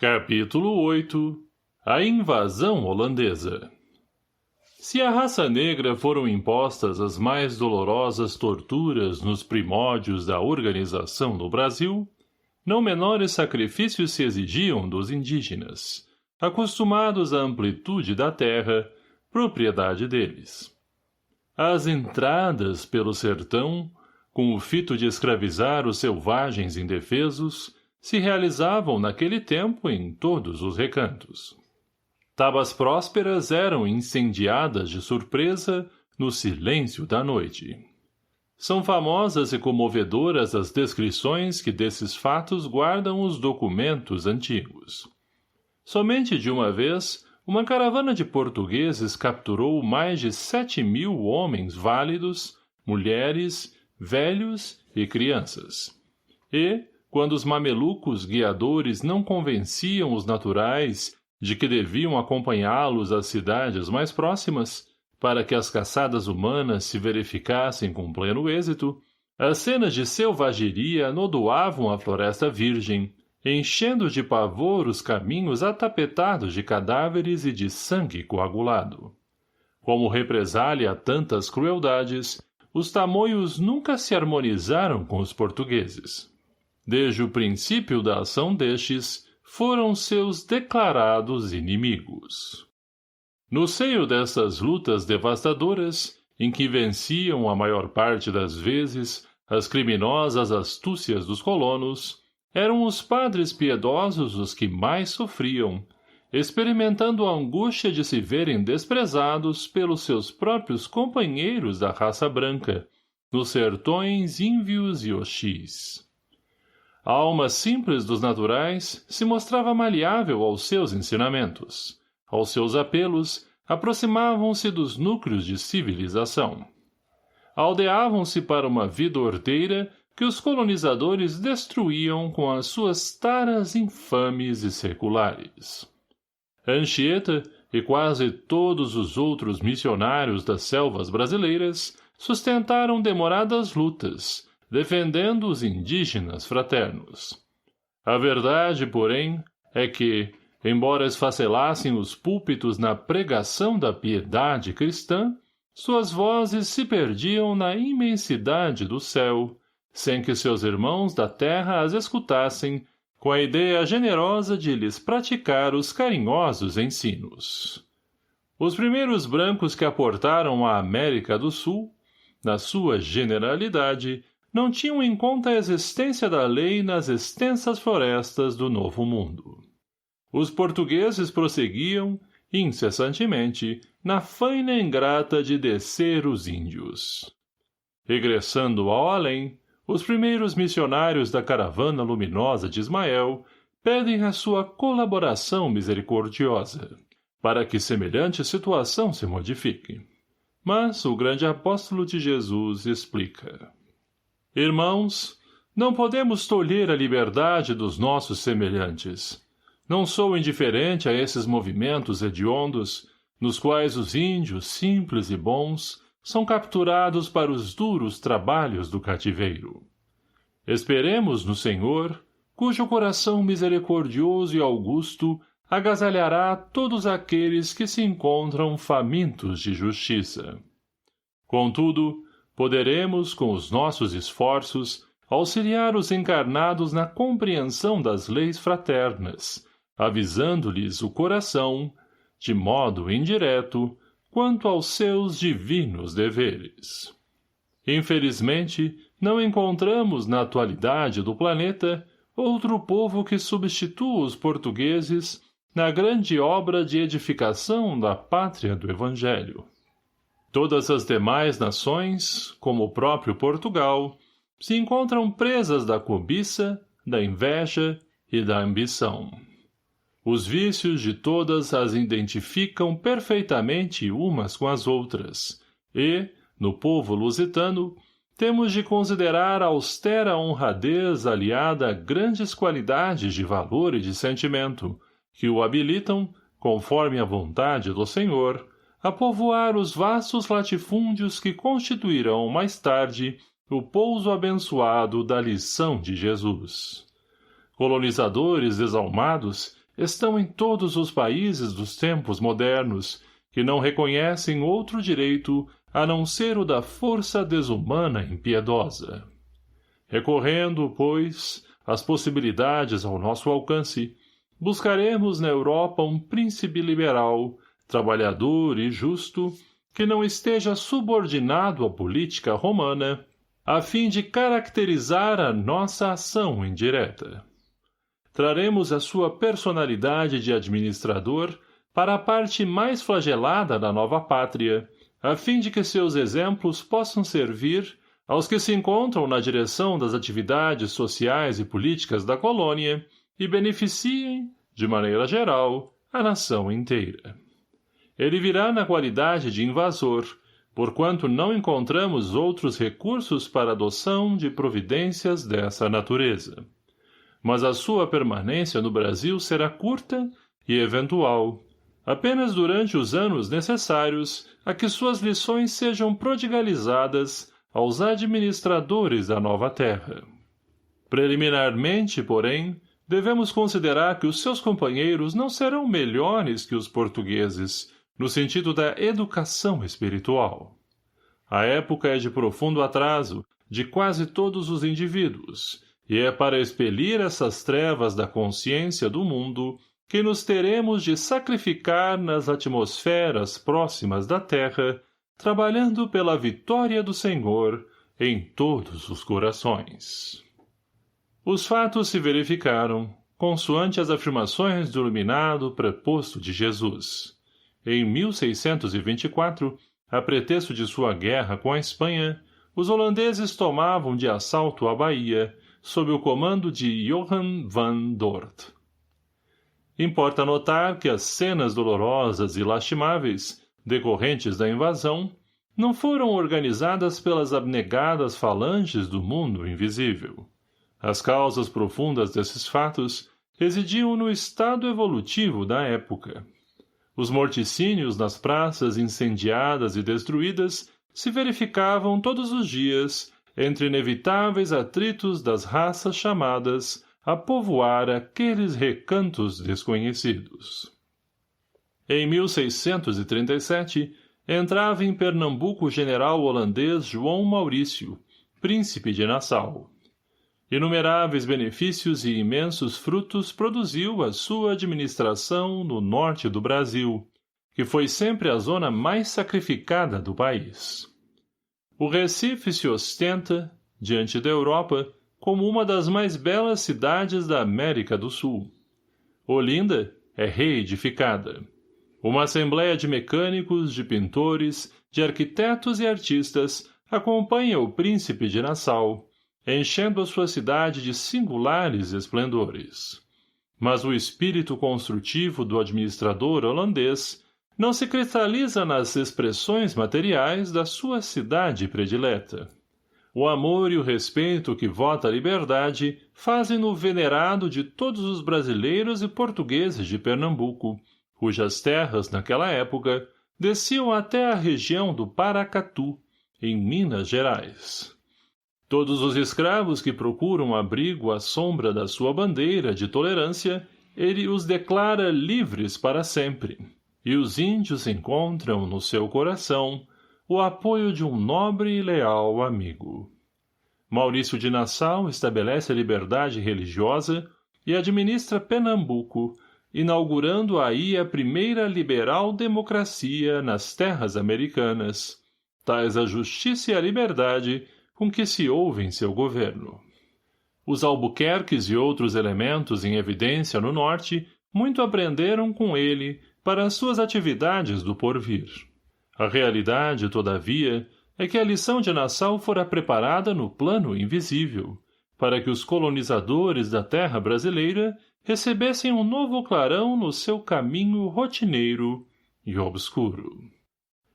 Capítulo 8 A invasão holandesa. Se à raça negra foram impostas as mais dolorosas torturas nos primórdios da organização no Brasil, não menores sacrifícios se exigiam dos indígenas, acostumados à amplitude da terra, propriedade deles. As entradas pelo sertão, com o fito de escravizar os selvagens indefesos, se realizavam naquele tempo em todos os recantos. Tabas prósperas eram incendiadas de surpresa no silêncio da noite. São famosas e comovedoras as descrições que desses fatos guardam os documentos antigos. Somente de uma vez, uma caravana de portugueses capturou mais de 7.000 homens válidos, mulheres, velhos e crianças. E, quando os mamelucos guiadores não convenciam os naturais de que deviam acompanhá-los às cidades mais próximas, para que as caçadas humanas se verificassem com pleno êxito, as cenas de selvageria anodoavam a floresta virgem, enchendo de pavor os caminhos atapetados de cadáveres e de sangue coagulado. Como represália a tantas crueldades, os tamoios nunca se harmonizaram com os portugueses. Desde o princípio da ação destes, foram seus declarados inimigos. No seio dessas lutas devastadoras, em que venciam a maior parte das vezes as criminosas astúcias dos colonos, eram os padres piedosos os que mais sofriam, experimentando a angústia de se verem desprezados pelos seus próprios companheiros da raça branca, nos sertões ínvios e hostis. A alma simples dos naturais se mostrava maleável aos seus ensinamentos. Aos seus apelos, aproximavam-se dos núcleos de civilização. Aldeavam-se para uma vida ordeira que os colonizadores destruíam com as suas taras infames e seculares. Anchieta e quase todos os outros missionários das selvas brasileiras sustentaram demoradas lutas, defendendo os indígenas fraternos. A verdade, porém, é que, embora esfacelassem os púlpitos na pregação da piedade cristã, suas vozes se perdiam na imensidade do céu, sem que seus irmãos da terra as escutassem, com a ideia generosa de lhes praticar os carinhosos ensinos. Os primeiros brancos que aportaram à América do Sul, na sua generalidade, não tinham em conta a existência da lei nas extensas florestas do Novo Mundo. Os portugueses prosseguiam, incessantemente, na faina ingrata de descer os índios. Regressando ao além, os primeiros missionários da caravana luminosa de Ismael pedem a sua colaboração misericordiosa, para que semelhante situação se modifique. Mas o grande apóstolo de Jesus explica: Irmãos, não podemos tolher a liberdade dos nossos semelhantes. Não sou indiferente a esses movimentos hediondos, nos quais os índios simples e bons são capturados para os duros trabalhos do cativeiro. Esperemos no Senhor, cujo coração misericordioso e augusto agasalhará todos aqueles que se encontram famintos de justiça. Contudo, poderemos, com os nossos esforços, auxiliar os encarnados na compreensão das leis fraternas, avisando-lhes o coração, de modo indireto, quanto aos seus divinos deveres. Infelizmente, não encontramos na atualidade do planeta outro povo que substitua os portugueses na grande obra de edificação da pátria do Evangelho. Todas as demais nações, como o próprio Portugal, se encontram presas da cobiça, da inveja e da ambição. Os vícios de todas as identificam perfeitamente umas com as outras, e, no povo lusitano, temos de considerar a austera honradez aliada a grandes qualidades de valor e de sentimento, que o habilitam, conforme a vontade do Senhor, a povoar os vastos latifúndios que constituirão mais tarde o pouso abençoado da lição de Jesus. Colonizadores desalmados estão em todos os países dos tempos modernos, que não reconhecem outro direito a não ser o da força desumana e impiedosa. Recorrendo, pois, às possibilidades ao nosso alcance, buscaremos na Europa um príncipe liberal, trabalhador e justo, que não esteja subordinado à política romana, a fim de caracterizar a nossa ação indireta. Traremos a sua personalidade de administrador para a parte mais flagelada da nova pátria, a fim de que seus exemplos possam servir aos que se encontram na direção das atividades sociais e políticas da colônia e beneficiem, de maneira geral, a nação inteira. Ele virá na qualidade de invasor, porquanto não encontramos outros recursos para a adoção de providências dessa natureza. Mas a sua permanência no Brasil será curta e eventual, apenas durante os anos necessários a que suas lições sejam prodigalizadas aos administradores da nova terra. Preliminarmente, porém, devemos considerar que os seus companheiros não serão melhores que os portugueses, no sentido da educação espiritual. A época é de profundo atraso de quase todos os indivíduos, e é para expelir essas trevas da consciência do mundo que nos teremos de sacrificar nas atmosferas próximas da terra, trabalhando pela vitória do Senhor em todos os corações. Os fatos se verificaram, consoante as afirmações do iluminado preposto de Jesus. Em 1624, a pretexto de sua guerra com a Espanha, os holandeses tomavam de assalto a Bahia, sob o comando de Johan van Dort. Importa notar que as cenas dolorosas e lastimáveis, decorrentes da invasão, não foram organizadas pelas abnegadas falanges do mundo invisível. As causas profundas desses fatos residiam no estado evolutivo da época. Os morticínios nas praças incendiadas e destruídas se verificavam todos os dias entre inevitáveis atritos das raças chamadas a povoar aqueles recantos desconhecidos. Em 1637, entrava em Pernambuco o general holandês João Maurício, príncipe de Nassau. Inumeráveis benefícios e imensos frutos produziu a sua administração no norte do Brasil, que foi sempre a zona mais sacrificada do país. O Recife se ostenta, diante da Europa, como uma das mais belas cidades da América do Sul. Olinda é reedificada. Uma assembleia de mecânicos, de pintores, de arquitetos e artistas acompanha o príncipe de Nassau, enchendo a sua cidade de singulares esplendores. Mas o espírito construtivo do administrador holandês não se cristaliza nas expressões materiais da sua cidade predileta. O amor e o respeito que vota a liberdade fazem-no venerado de todos os brasileiros e portugueses de Pernambuco, cujas terras, naquela época, desciam até a região do Paracatu, em Minas Gerais. Todos os escravos que procuram abrigo à sombra da sua bandeira de tolerância, ele os declara livres para sempre, e os índios encontram no seu coração o apoio de um nobre e leal amigo. Maurício de Nassau estabelece a liberdade religiosa e administra Pernambuco, inaugurando aí a primeira liberal democracia nas terras americanas, tais a justiça e a liberdade com que se ouve em seu governo. Os Albuquerques e outros elementos em evidência no norte muito aprenderam com ele para as suas atividades do porvir. A realidade, todavia, é que a lição de Nassau fora preparada no plano invisível, para que os colonizadores da terra brasileira recebessem um novo clarão no seu caminho rotineiro e obscuro.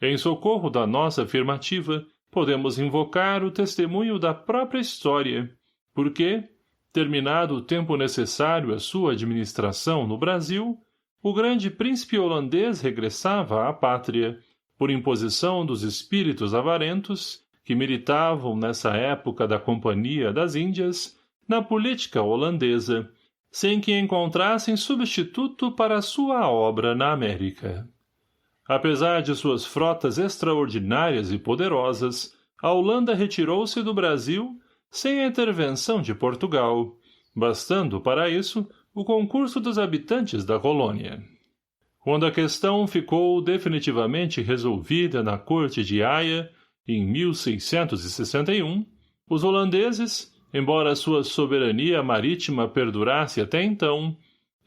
Em socorro da nossa afirmativa, podemos invocar o testemunho da própria história, porque, terminado o tempo necessário à sua administração no Brasil, o grande príncipe holandês regressava à pátria, por imposição dos espíritos avarentos, que militavam nessa época da Companhia das Índias, na política holandesa, sem que encontrassem substituto para sua obra na América. Apesar de suas frotas extraordinárias e poderosas, a Holanda retirou-se do Brasil sem a intervenção de Portugal, bastando para isso o concurso dos habitantes da colônia. Quando a questão ficou definitivamente resolvida na corte de Haia, em 1661, os holandeses, embora sua soberania marítima perdurasse até então,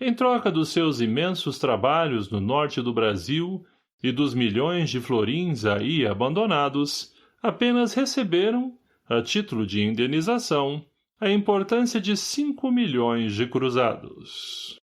em troca dos seus imensos trabalhos no norte do Brasil e dos milhões de florins aí abandonados, apenas receberam, a título de indenização, a importância de 5 milhões de cruzados.